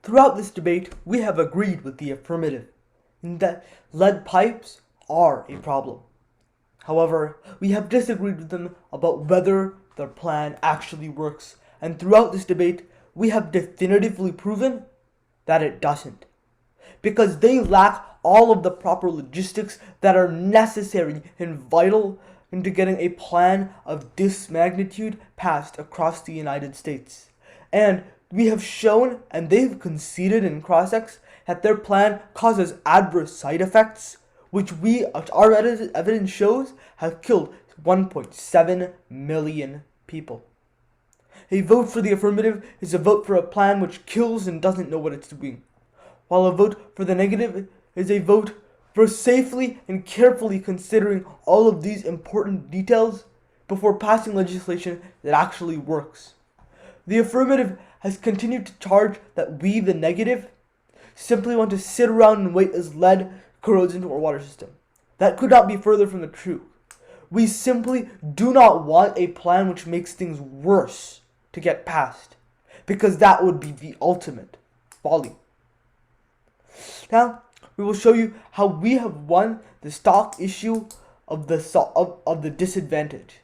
Throughout this debate, we have agreed with the affirmative in that lead pipes are a problem. However, we have disagreed with them about whether their plan actually works, and throughout this debate, we have definitively proven that it doesn't. Because they lack all of the proper logistics that are necessary and vital into getting a plan of this magnitude passed across the United States. And we have shown, and they've conceded in cross-ex, that their plan causes adverse side effects, which our evidence shows have killed 1.7 million people. A vote for the affirmative is a vote for a plan which kills and doesn't know what it's doing, while a vote for the negative is a vote for safely and carefully considering all of these important details before passing legislation that actually works. The affirmative has continued to charge that we, the negative, simply want to sit around and wait as lead corrodes into our water system. That could not be further from the truth. We simply do not want a plan which makes things worse to get passed, because that would be the ultimate folly. Now, we will show you how we have won the stock issue of the disadvantage.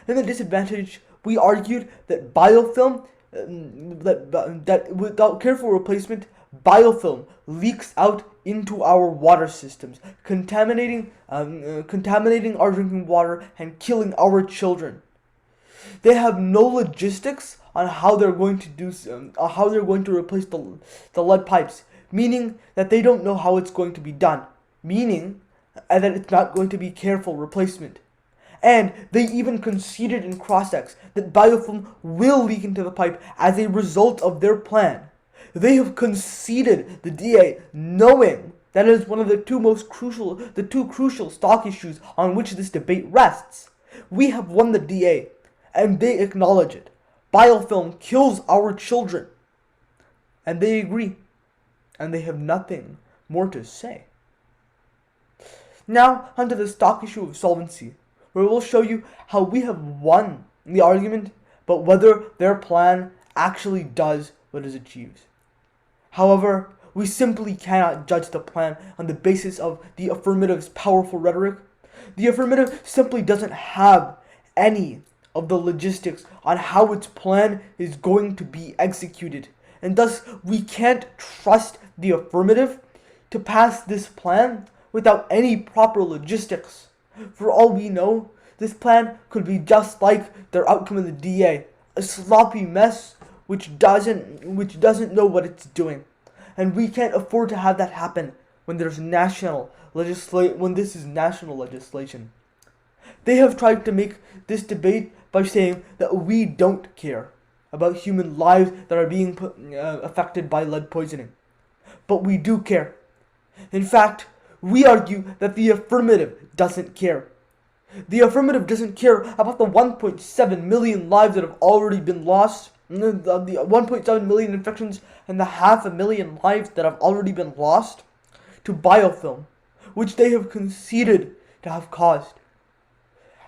In the disadvantage, we argued that biofilm, that without careful replacement, biofilm leaks out into our water systems, contaminating our drinking water and killing our children. They have no logistics on how they're going to replace the lead pipes, meaning that they don't know how it's going to be done, meaning that it's not going to be careful replacement. And they even conceded in cross-ex that biofilm will leak into the pipe as a result of their plan. They have conceded the DA, knowing that it is one of the two crucial stock issues on which this debate rests. We have won the DA, and they acknowledge it. Biofilm kills our children. And they agree. And they have nothing more to say. Now, onto the stock issue of solvency, where we'll show you how we have won the argument, but whether their plan actually does what it achieves. However, we simply cannot judge the plan on the basis of the affirmative's powerful rhetoric. The affirmative simply doesn't have any of the logistics on how its plan is going to be executed, and thus we can't trust the affirmative to pass this plan without any proper logistics. For all we know, this plan could be just like their outcome in the DA, a sloppy mess which doesn't know what it's doing. And we can't afford to have that happen when this is national legislation. They have tried to make this debate by saying that we don't care about human lives that are being affected by lead poisoning. But we do care. In fact, we argue that the affirmative doesn't care. The affirmative doesn't care about the 1.7 million lives that have already been lost, the 1.7 million infections, and the 500,000 lives that have already been lost to biofilm, which they have conceded to have caused.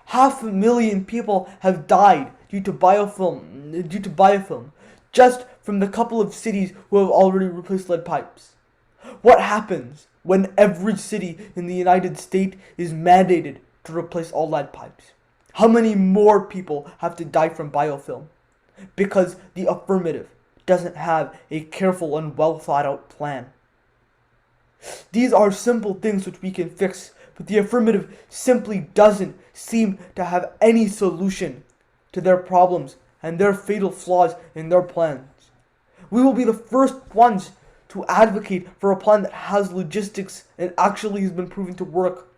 500,000 people have died due to biofilm, just from the couple of cities who have already replaced lead pipes. What happens when every city in the United States is mandated to replace all lead pipes? How many more people have to die from biofilm? Because the affirmative doesn't have a careful and well thought out plan. These are simple things which we can fix, but the affirmative simply doesn't seem to have any solution to their problems and their fatal flaws in their plans. We will be the first ones to advocate for a plan that has logistics and actually has been proven to work.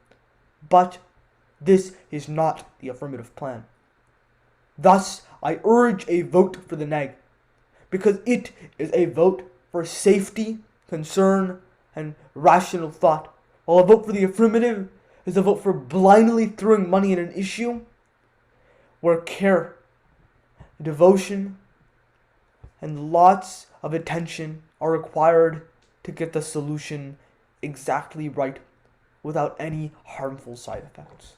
But this is not the affirmative plan. Thus, I urge a vote for the neg, because it is a vote for safety, concern, and rational thought, while a vote for the affirmative is a vote for blindly throwing money at an issue where care, devotion, and lots of attention are required to get the solution exactly right without any harmful side effects.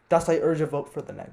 Thus, I urge a vote for the neg.